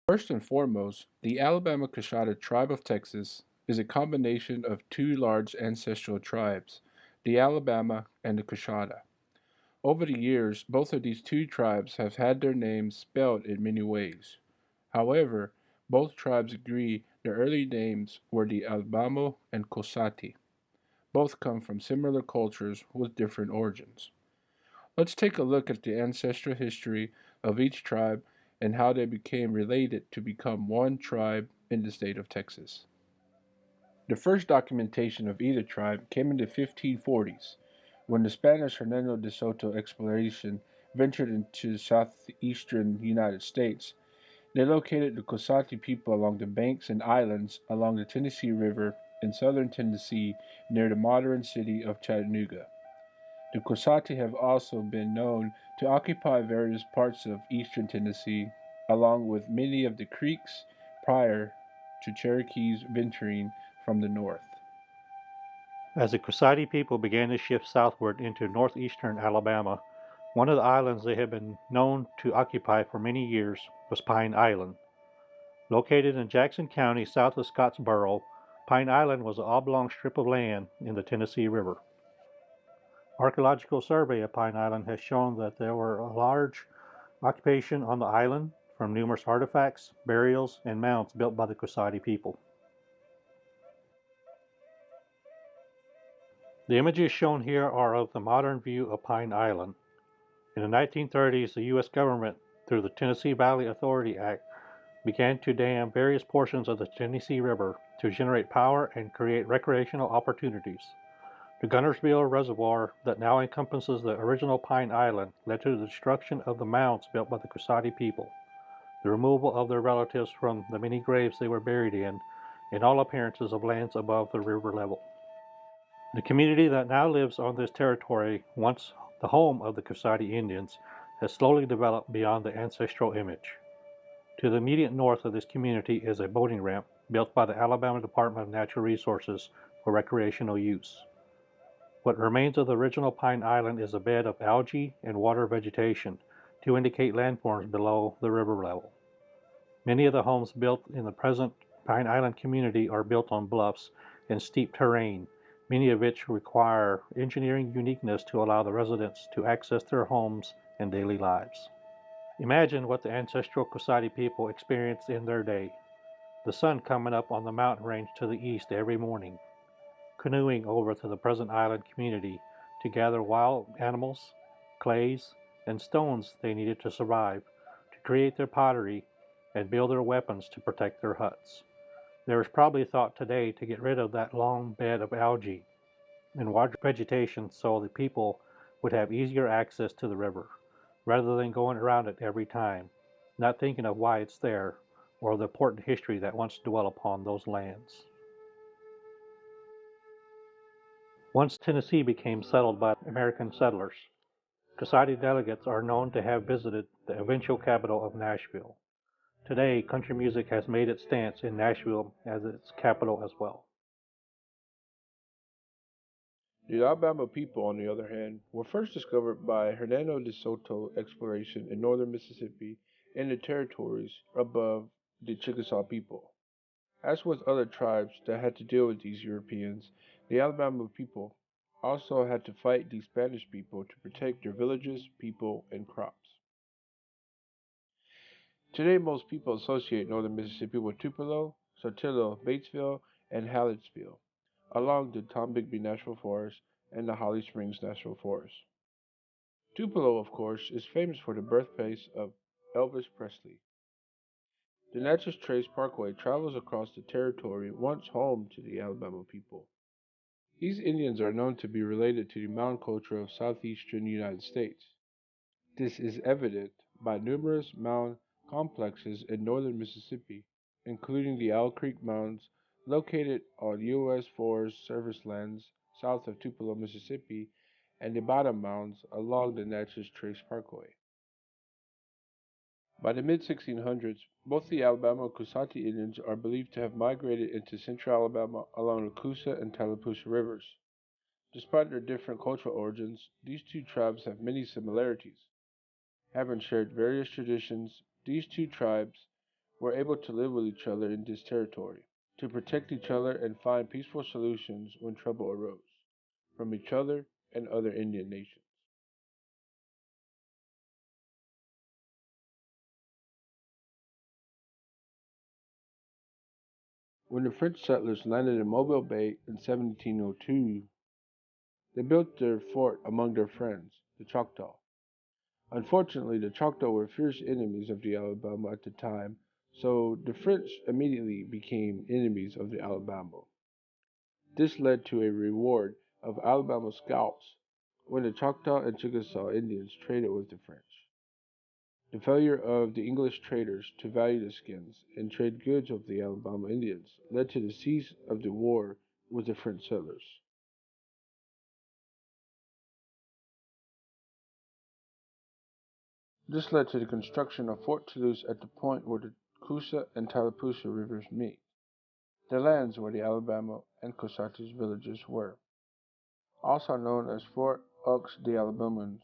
First and foremost, the Alabama-Coushatta tribe of Texas is a combination of two large ancestral tribes, the Alabama and the Coushatta. Over the years, both of these two tribes have had their names spelled in many ways. However, both tribes agree their early names were the Alabama and Coushatta. Both come from similar cultures with different origins. Let's take a look at the ancestral history of each tribe and how they became related to become one tribe in the state of Texas. The first documentation of either tribe came in the 1540s, when the Spanish Hernando de Soto exploration ventured into the southeastern United States. They located the Coushatta people along the banks and islands along the Tennessee River in southern Tennessee near the modern city of Chattanooga. The Coushatta have also been known to occupy various parts of eastern Tennessee, along with many of the Creeks prior to Cherokees venturing from the north. As the Coushatta people began to shift southward into northeastern Alabama, one of the islands they had been known to occupy for many years was Pine Island. Located in Jackson County south of Scottsboro, Pine Island was an oblong strip of land in the Tennessee River. Archaeological survey of Pine Island has shown that there were a large occupation on the island from numerous artifacts, burials, and mounds built by the Coushatta people. The images shown here are of the modern view of Pine Island. In the 1930s, the U.S. government, through the Tennessee Valley Authority Act, began to dam various portions of the Tennessee River to generate power and create recreational opportunities. The Gunnersville Reservoir that now encompasses the original Pine Island led to the destruction of the mounds built by the Coushatta people, the removal of their relatives from the many graves they were buried in all appearances of lands above the river level. The community that now lives on this territory, once the home of the Coushatta Indians, has slowly developed beyond the ancestral image. To the immediate north of this community is a boating ramp built by the Alabama Department of Natural Resources for recreational use. What remains of the original Pine Island is a bed of algae and water vegetation to indicate landforms below the river level. Many of the homes built in the present Pine Island community are built on bluffs and steep terrain, many of which require engineering uniqueness to allow the residents to access their homes and daily lives. Imagine what the ancestral Coushatta people experienced in their day. The sun coming up on the mountain range to the east every morning, canoeing over to the present island community to gather wild animals, clays, and stones they needed to survive, to create their pottery, and build their weapons to protect their huts. There is probably thought today to get rid of that long bed of algae and water vegetation so the people would have easier access to the river, rather than going around it every time, not thinking of why it's there or the important history that once dwelt upon those lands. Once Tennessee became settled by American settlers, Coushatta delegates are known to have visited the eventual capital of Nashville. Today, country music has made its stance in Nashville as its capital as well. The Alabama people, on the other hand, were first discovered by Hernando de Soto exploration in northern Mississippi and the territories above the Chickasaw people. As with other tribes that had to deal with these Europeans, the Alabama people also had to fight these Spanish people to protect their villages, people, and crops. Today, most people associate northern Mississippi with Tupelo, Saltillo, Batesville, and Hallettsville, along the Tombigbee National Forest and the Holly Springs National Forest. Tupelo, of course, is famous for the birthplace of Elvis Presley. The Natchez Trace Parkway travels across the territory once home to the Alabama people. These Indians are known to be related to the mound culture of southeastern United States. This is evident by numerous mound complexes in northern Mississippi, including the Owl Creek Mounds located on U.S. Forest Service lands south of Tupelo, Mississippi, and the Bottom Mounds along the Natchez Trace Parkway. By the mid 1600s, both the Alabama and Coushatta Indians are believed to have migrated into central Alabama along the Coosa and Tallapoosa rivers. Despite their different cultural origins, these two tribes have many similarities. Having shared various traditions, these two tribes were able to live with each other in this territory, to protect each other and find peaceful solutions when trouble arose, from each other and other Indian nations. When the French settlers landed in Mobile Bay in 1702, they built their fort among their friends, the Choctaw. Unfortunately, the Choctaw were fierce enemies of the Alabama at the time, so the French immediately became enemies of the Alabama. This led to a reward of Alabama scalps when the Choctaw and Chickasaw Indians traded with the French. The failure of the English traders to value the skins and trade goods of the Alabama Indians led to the cease of the war with the French settlers. This led to the construction of Fort Toulouse at the point where the Coosa and Tallapoosa rivers meet, the lands where the Alabama and Coushatta's villages were. Also known as Fort Aux des Alabamans,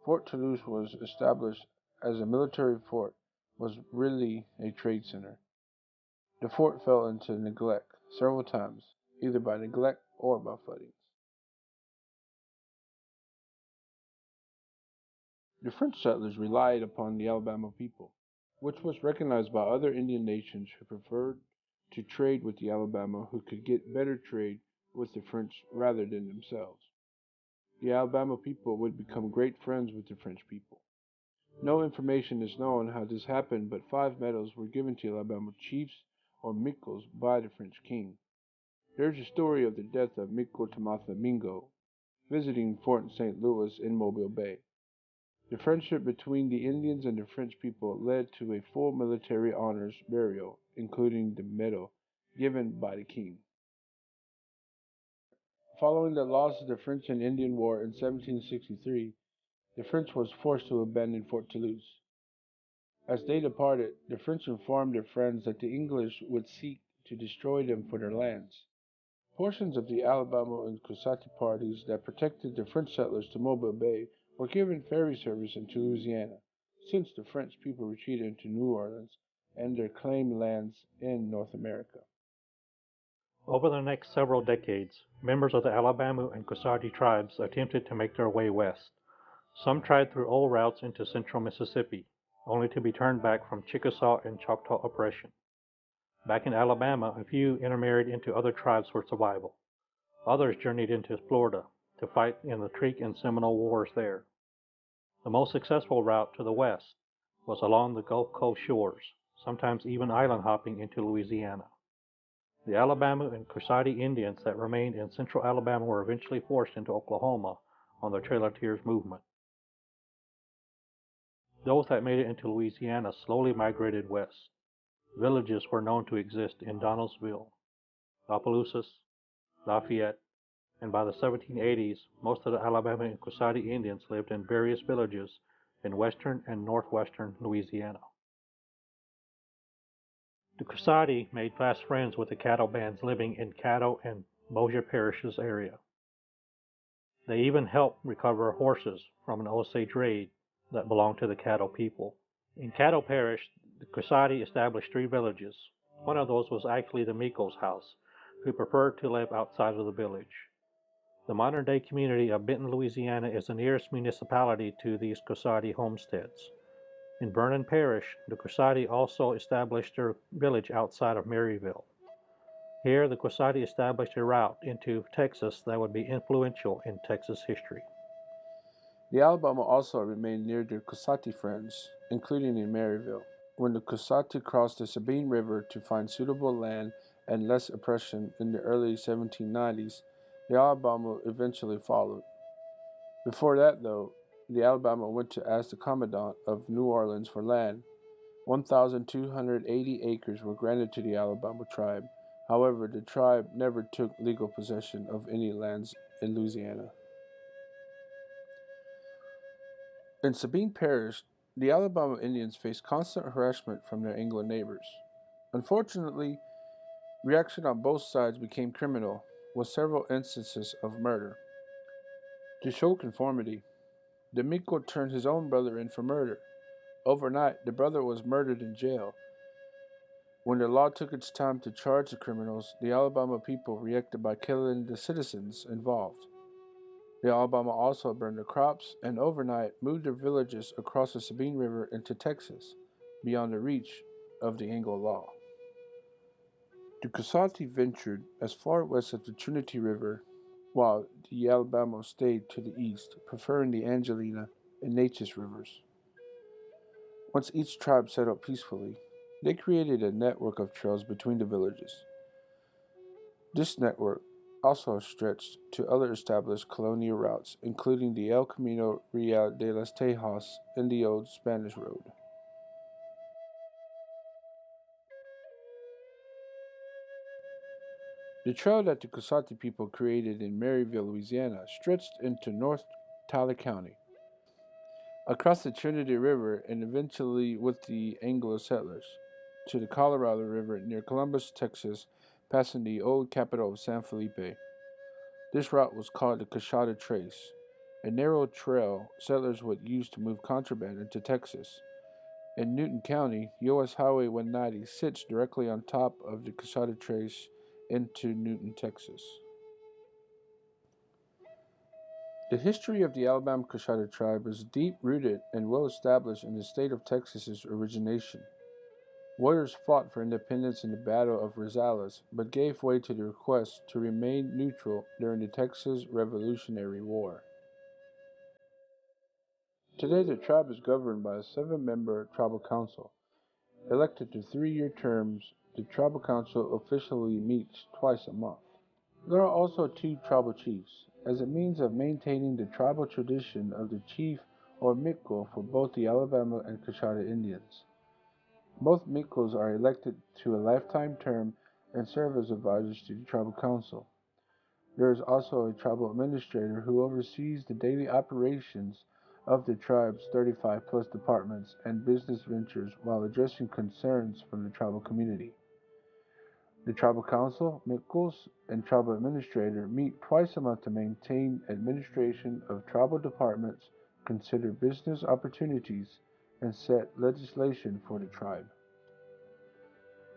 Fort Toulouse was established as a military fort, was really a trade center. The fort fell into neglect several times, either by neglect or by floodings. The French settlers relied upon the Alabama people, which was recognized by other Indian nations who preferred to trade with the Alabama who could get better trade with the French rather than themselves. The Alabama people would become great friends with the French people. No information is known how this happened, but 5 medals were given to Alabama chiefs or Micos by the French king. There is a story of the death of Mico Tamatha Mingo visiting Fort St. Louis in Mobile Bay. The friendship between the Indians and the French people led to a full military honors burial, including the medal given by the king. Following the loss of the French and Indian War in 1763, the French was forced to abandon Fort Toulouse. As they departed, the French informed their friends that the English would seek to destroy them for their lands. Portions of the Alabama and Coushatta parties that protected the French settlers to Mobile Bay were given ferry service into Louisiana, since the French people retreated into New Orleans and their claimed lands in North America. Over the next several decades, members of the Alabama and Coushatta tribes attempted to make their way west. Some tried through old routes into central Mississippi, only to be turned back from Chickasaw and Choctaw oppression. Back in Alabama, a few intermarried into other tribes for survival. Others journeyed into Florida to fight in the Creek and Seminole Wars there. The most successful route to the west was along the Gulf Coast shores, sometimes even island hopping into Louisiana. The Alabama and Coushatta Indians that remained in central Alabama were eventually forced into Oklahoma on the Trail of Tears movement. Those that made it into Louisiana slowly migrated west. Villages were known to exist in Donaldsville, Opelousas, Lafayette, and by the 1780s, most of the Alabama and Coushatta Indians lived in various villages in western and northwestern Louisiana. The Coushatta made fast friends with the cattle bands living in Caddo and Bossier parishes area. They even helped recover horses from an Osage raid that belonged to the Caddo people. In Caddo Parish, the Coushatta established 3 villages. One of those was actually the Miko's house, who preferred to live outside of the village. The modern day community of Benton, Louisiana is the nearest municipality to these Coushatta homesteads. In Vernon Parish, the Coushatta also established their village outside of Maryville. Here, the Coushatta established a route into Texas that would be influential in Texas history. The Alabama also remained near their Coushatta friends, including in Maryville. When the Coushatta crossed the Sabine River to find suitable land and less oppression in the early 1790s, the Alabama eventually followed. Before that, though, the Alabama went to ask the commandant of New Orleans for land. 1,280 acres were granted to the Alabama tribe. However, the tribe never took legal possession of any lands in Louisiana. In Sabine Parish, the Alabama Indians faced constant harassment from their Anglo neighbors. Unfortunately, reaction on both sides became criminal, with several instances of murder. To show conformity, the Miko turned his own brother in for murder. Overnight, the brother was murdered in jail. When the law took its time to charge the criminals, the Alabama people reacted by killing the citizens involved. The Alabama also burned their crops and overnight moved their villages across the Sabine River into Texas, beyond the reach of the Anglo law. The Coushatta ventured as far west as the Trinity River, while the Alabama stayed to the east, preferring the Angelina and Neches rivers. Once each tribe settled peacefully, they created a network of trails between the villages. This network also stretched to other established colonial routes, including the El Camino Real de las Tejas and the Old Spanish Road. The trail that the Coushatta people created in Maryville, Louisiana, stretched into North Tyler County, across the Trinity River, and eventually with the Anglo settlers, to the Colorado River near Columbus, Texas, passing the old capital of San Felipe. This route was called the Coushatta Trace, a narrow trail settlers would use to move contraband into Texas. In Newton County, US Highway 190 sits directly on top of the Coushatta Trace into Newton, Texas. The history of the Alabama-Coushatta tribe is deep rooted and well established in the state of Texas's origination. Warriors fought for independence in the Battle of Rosales, but gave way to the request to remain neutral during the Texas Revolutionary War. Today, the tribe is governed by a 7-member tribal council. Elected to 3-year terms, the tribal council officially meets twice a month. There are also 2 tribal chiefs, as a means of maintaining the tribal tradition of the chief or Mikko for both the Alabama and Coushatta Indians. Both Mikkos are elected to a lifetime term and serve as advisors to the tribal council. There is also a tribal administrator who oversees the daily operations of the tribe's 35 plus departments and business ventures while addressing concerns from the tribal community. The tribal council, Mikkos, and tribal administrator meet twice a month to maintain administration of tribal departments, consider business opportunities, and set legislation for the tribe.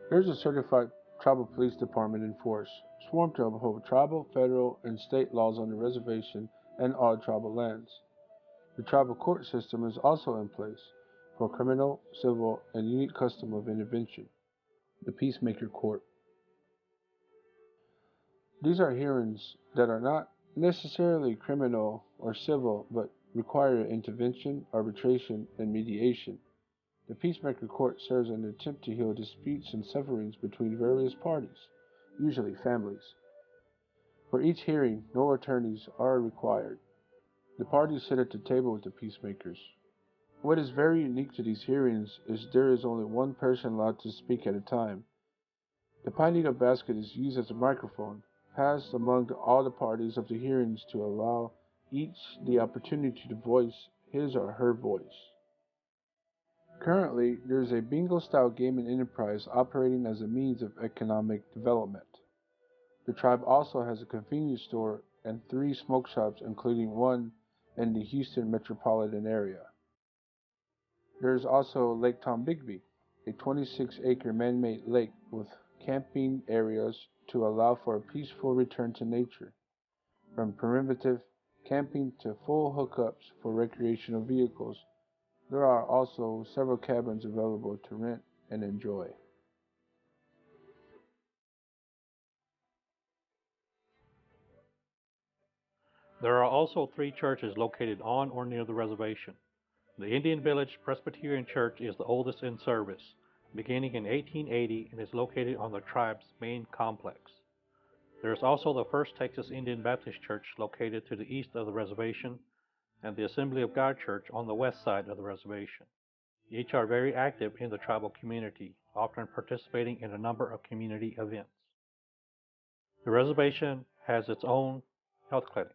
There is a certified tribal police department in force, sworn to uphold tribal, federal, and state laws on the reservation and all tribal lands. The tribal court system is also in place for criminal, civil, and unique custom of intervention. The Peacemaker Court. These are hearings that are not necessarily criminal or civil, but require intervention, arbitration, and mediation. The Peacemaker Court serves an attempt to heal disputes and sufferings between various parties, usually families. For each hearing, no attorneys are required. The parties sit at the table with the peacemakers. What is very unique to these hearings is there is only one person allowed to speak at a time. The pine needle basket is used as a microphone, passed among all the parties of the hearings to allow each the opportunity to voice his or her voice. Currently, there is a bingo-style gaming enterprise operating as a means of economic development. The tribe also has a convenience store and 3 smoke shops, including one in the Houston metropolitan area. There is also Lake Tombigbee, a 26-acre man-made lake with camping areas to allow for a peaceful return to nature, from primitive camping to full hookups for recreational vehicles. There are also several cabins available to rent and enjoy. There are also 3 churches located on or near the reservation. The Indian Village Presbyterian Church is the oldest in service, beginning in 1880 and is located on the tribe's main complex. There is also the First Texas Indian Baptist Church located to the east of the reservation and the Assembly of God Church on the west side of the reservation. Each are very active in the tribal community, often participating in a number of community events. The reservation has its own health clinic,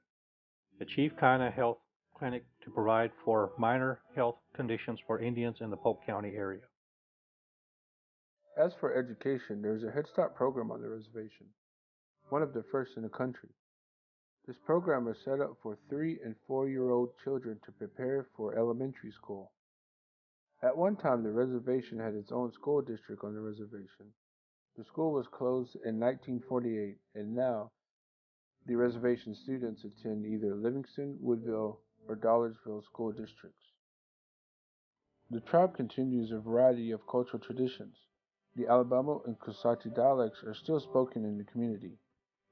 the Chief Kinda Health Clinic, to provide for minor health conditions for Indians in the Polk County area. As for education, there is a Head Start program on the reservation, one of the first in the country. This program is set up for 3 and 4-year-old children to prepare for elementary school. At one time, the reservation had its own school district on the reservation. The school was closed in 1948, and now the reservation students attend either Livingston, Woodville, or Dollarsville school districts. The tribe continues a variety of cultural traditions. The Alabama and Coushatta dialects are still spoken in the community.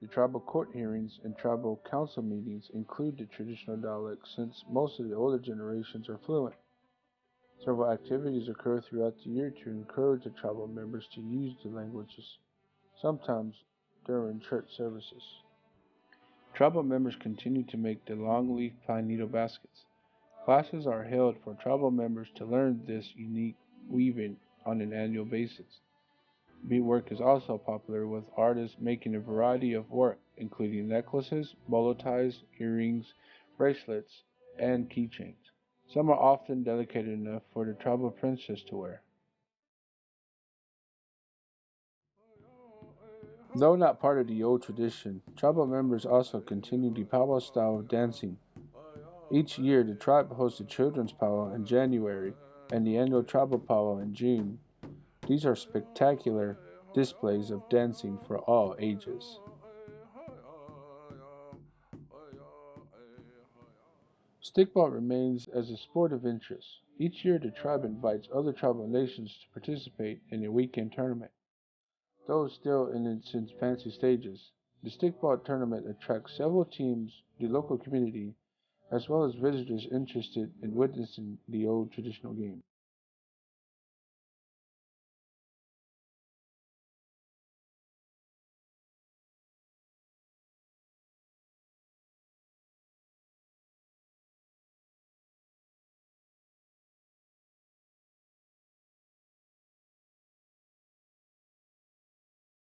The tribal court hearings and tribal council meetings include the traditional dialect since most of the older generations are fluent. Several activities occur throughout the year to encourage the tribal members to use the languages, sometimes during church services. Tribal members continue to make the long-leaf pine needle baskets. Classes are held for tribal members to learn this unique weaving on an annual basis. Beadwork is also popular, with artists making a variety of work, including necklaces, bolo ties, earrings, bracelets, and keychains. Some are often delicate enough for the tribal princess to wear. Though not part of the old tradition, tribal members also continue the powwow style of dancing. Each year, the tribe hosts a children's powwow in January and the annual tribal powwow in June. These are spectacular displays of dancing for all ages. Stickball remains as a sport of interest. Each year, the tribe invites other tribal nations to participate in a weekend tournament. Though still in its infancy stages, the stickball tournament attracts several teams, the local community, as well as visitors interested in witnessing the old traditional game.